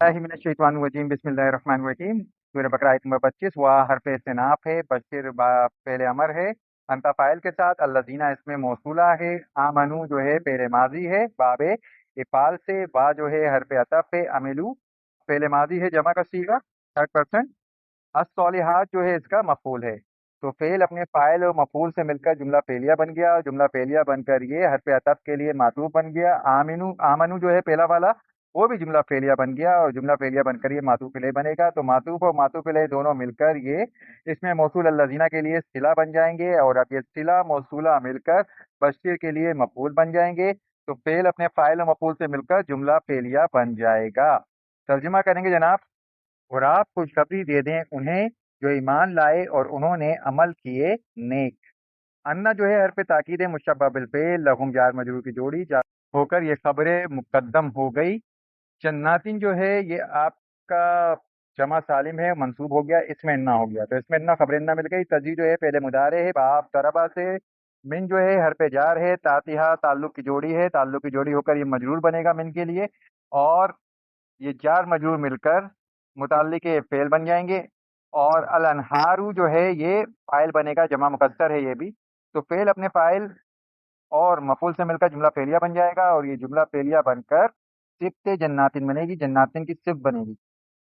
बिस्मिल्लाहिर्रहमानिर्रहीम बिस्मिल्लाहिर्रहमानिर्रहीम। सूरह बकरा आयत नंबर 25। वाह हरफ इस्तिनाफ है, बशीर पहले अमर है, अंता फाइल के साथ, अल्लज़ीना इसमें मौसूला है, आमनू जो है पहले माजी है, बाबे इफाल से, बा जो है हरफ अतफ है, अमिलू पहले माजी है, जमा का सीगा 30%। अस्सॉलिहात जो है इसका मफूल है। तो फेल अपने फाइल और मफूल से मिलकर जुमला फेलिया बन गया, और जुमला फेलिया बनकर ये हरफ अतफ के लिए मातूफ बन गया। आमिनू आमनू जो है पहला वाला, वो भी जुमला फेलिया बन गया, और जुमला फेलिया बनकर ये मातूफ इलैह बनेगा। तो मातूफ और मातूफ इलैह दोनों मिलकर ये इसमें मौसूल अल्लज़ीना के लिए सिला बन जाएंगे, और अब ये सिला मौसूला मिलकर बशीर के लिए मफूल बन जाएंगे। तो फेल अपने फाइल और मफूल से मिलकर जुमला फेलिया बन जाएगा। तर्जुमा करेंगे जनाब। और आप खुशखबरी दे दें उन्हें जो ईमान लाए और उन्होंने अमल किए नेक। अन्ना जो है हरफ ताकीद मुशब्बह बिलफेल लहुम जार मजरूर की जोड़ी जार होकर ये खबरें मुकद्दम हो गई। जन्नातिन जो है ये आपका जमा सालिम है, मंसूब हो गया, इसमें अन्ना हो गया, तो इसमें अन्ना खबर अन्ना मिल गई। तजी जो है पहले मुदारे है, बाप तरबा से। मिन जो है हरफ जार है, तातिहा ताल्लुक की जोड़ी है, ताल्लुक की जोड़ी होकर ये मजरूर बनेगा मिन के लिए, और ये जार मजरूर मिलकर मुताल्लिक के फेल बन जाएंगे। और अल अनहारू जो है ये फाइल बनेगा, जमा मुकद्दर है ये भी। तो फेल अपने फाइल और मफूल से मिलकर जुमला फेलिया बन जाएगा, और ये जुमला फेलिया बनकर सिफ्त जन्नातिन बनेगी, जन्नातिन की सिफ्त बनेगी।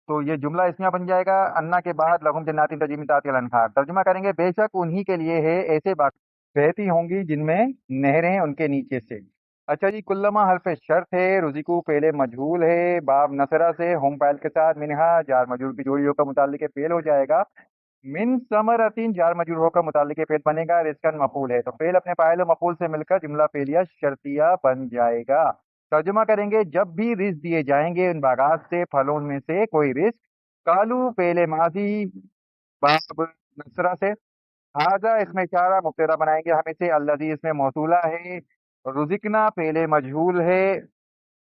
तो ये जुमला इसमें बन जाएगा। अन्ना के बाद लहुम जन्नातिन तजरी मिन तहतिहा अल अनहार। तर्जुमा करेंगे, बेशक उन्हीं के लिए है ऐसे बाग बहती होंगी जिनमें नहरें उनके नीचे से। अच्छा जी, कुल्लमा हल्फ शर्त है, रुजिकू पहले मजहूल है, बाब नसरा से, होम फाइल के साथ, मिनहा जार मजरूर की जोड़ियों का मुताल्लिक फेल हो जाएगा। मिन समरतिन जार मजरूर होकर मुताल्लिक फेल बनेगा, रिस्कन मफूल है। तो फेल अपने फाइल और मफूल से मिलकर जुमला फेलिया शर्तिया बन जाएगा। तर्जुमा करेंगे, जब भी रिस्क दिए जाएंगे उन बागात से, फलों में से कोई रिस्क, कालू पहले माजी बाब नसरा से, हाजा इसमें इशारा मुब्तदा बनाएंगे हम इसे, अल्लज़ी इसमें मौसूला है, रुजिकना पहले मजहूल है,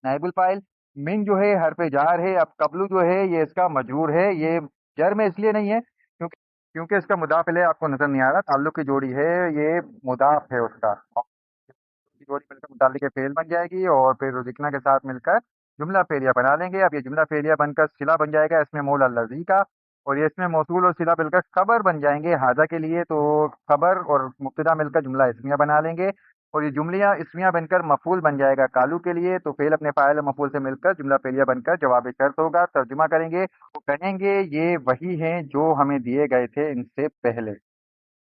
नाइबुल फाइल। मिन जो है हरफ जार है। अब कबलू जो है ये इसका मजरूर है, ये जर में इसलिए नहीं है क्योंकि क्योंकि इसका मुदाफ इलैह आपको नजर नहीं आ रहा, ताल्लुक की जोड़ी है, ये मुदाफ है उसका, और की जोड़ी मिलकर मुताल्लिक के फेल बन जाएगी, और फिर रुजिकना के साथ मिलकर जुमला फेलिया बना लेंगे। अब ये जुमला फेलिया बनकर सिला बन जाएगा, इसमें मौल अल्लज़ी का, और ये इसमें मौसूल और सिला मिलकर खबर बन जाएंगे हाजा के लिए। तो खबर और मुब्तदा मिलकर जुमला इसमिया बना लेंगे, और ये जुमलियाँ इसमिया बनकर मफूल बन जाएगा कालू के लिए। तो फेल अपने फाइल और मफूल से मिलकर जुमला फेलिया बनकर जवाब शर्त होगा। तर्जुमा करेंगे, वो कहेंगे ये वही हैं जो हमें दिए गए थे इनसे पहले।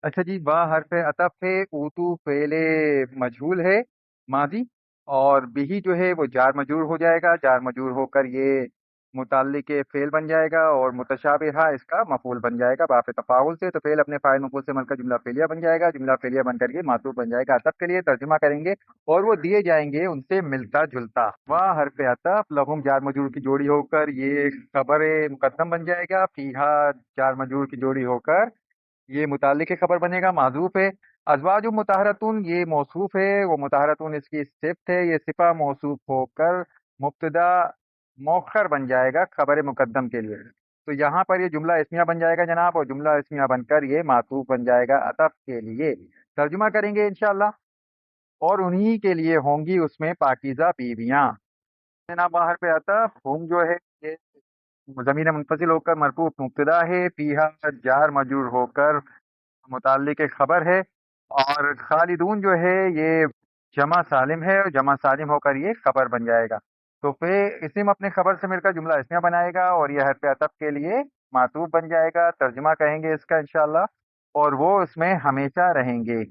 अच्छा जी, बा हरफ अतफ है, ऊतू फेले मजहूल है माजी, और बिही जो है वो जार मजरूर हो जाएगा, जार मजरूर होकर ये मुताल्लिक फेल बन जाएगा, और मुतशाबिहा इसका मफूल बन जाएगा बाफ तफाउल से। तो फेल अपने फाइल मफूल से मिलकर जुमला फेलिया बन जाएगा, जुमला फेलिया बनकर ये मातूफ बन जाएगा अतफ के लिए। तर्जुमा करेंगे, और वो दिए जाएंगे उनसे मिलता जुलता। वाह हरफ अतफ लहुम जार मजरूर की जोड़ी होकर ये खबर मुकद्दम बन जाएगा, फीहा जार मजरूर की जोड़ी होकर ये मुतालिक खबर बनेगा, माजूफ है। अजवाजु मुताहरतुन ये मौसूफ है, वो मुताहरतुन इसकी सिफ्त है, ये सिफा मौसूफ होकर मुब्तदा मौखर बन जाएगा खबर मुकद्दम के लिए। तो यहाँ पर ये जुमला इसमिया बन जाएगा जनाब, और जुमला इसमिया बनकर ये मातूफ बन जाएगा अतफ के लिए। तर्जुमा करेंगे इंशाअल्लाह। और उन्हीं के लिए होंगी उसमें पाकीज़ा बीवियाँ। जनाब बाहर पे अतफ हुम जो है ये ज़मीर मुनफसिल होकर मरफूफ मुब्तदा है, फीहा जार मजरूर होकर मुताल्लिक एक खबर है, और खालिदून जो है ये जमा सालिम है, और जमा सालिम होकर ये खबर बन जाएगा। तो फिर इसिम अपने खबर से मिलकर जुमला इसमें बनाएगा, और यह हरफ अतफ के लिए मातूफ बन जाएगा। तर्जुमा कहेंगे इसका इंशाअल्लाह, और वो इसमें हमेशा रहेंगे।